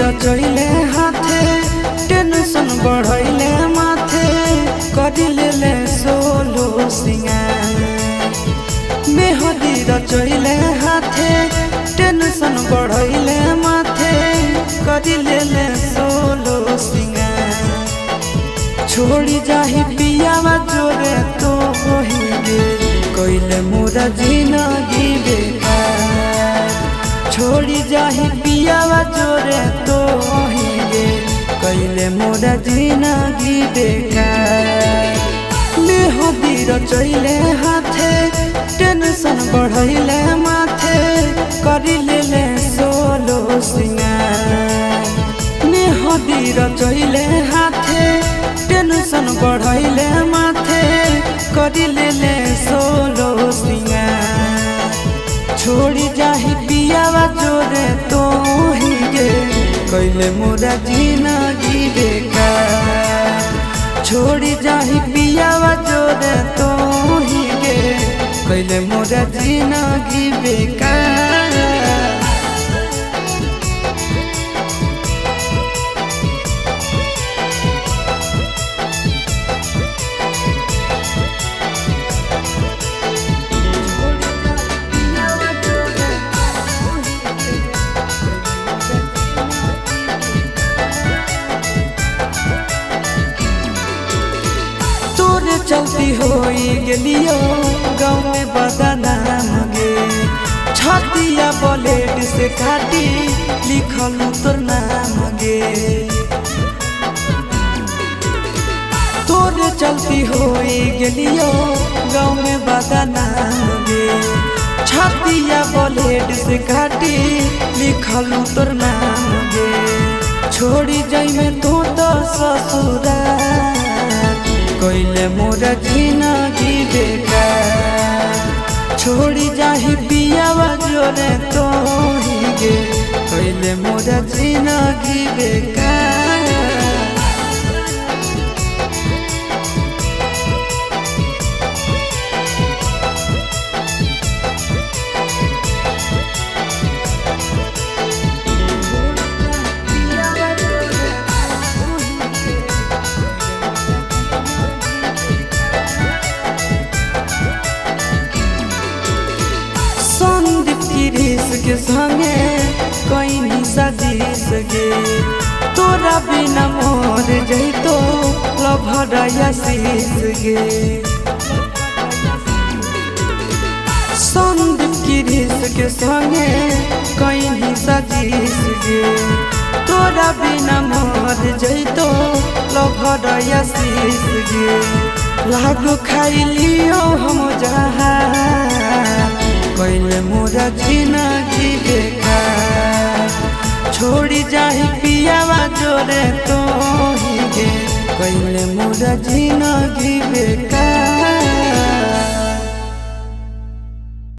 रचैले हाथे टेंशन बढ़ैले माथे करिले सोलो सिंगार मेहदी रचैले हाथे टेंशन बढ़ैले माथे करिले सोलो सिंगार छोड़ी जाही पियावा जोरे तो होइगे कइले मोरा जिंदगी बेकार छोड़ी जाही पियावा जोरे तो होइगे कइले मोरा जिंदगी बेकार मेहदी रचैले हाथे टेंशन बढ़ैले माथे करिले सोलो सिंगार मेहदी रचैले हाथे टेंशन बढ़ैले माथे करिले सोलो सिंगार छोड़ी जाही पियावा जोरे तो हिगे कइले मोरा जिंदगी बेकार छोड़ी जाही पियावा जोरे तो हिगे कइले मोरा जिंदगी बेकार। चलती होई गेलियो गाँव में बदनाम गे छतिया ब्लेड से काटी लिखल तोर नाम गे तोरे चलती होई गेलियो गाँव में बदनाम गे छतिया ब्लेड से काटी लिखल तोर नाम गे छोड़ी जाई में तो ससुराल कइले मोरा जिंदगी बेकार छोड़ी जाही पियावा जोरे तो हिगे कइले मोरा जिंदगी बेकार। के संगे कहीं सजीस गे तोरा बिना मोर जइतो लभरया शीस गे संदीप गिरीश के संगे कहीं सजीस गे तोरा बिना मोर जइतो लभरया शीस गे लागो खाइलियो हम जहां कइले मोरा जिंदगी बेकार छोड़ी जाही पियावा जोरे तो हिगे कइले मोरा जिंदगी बेकार।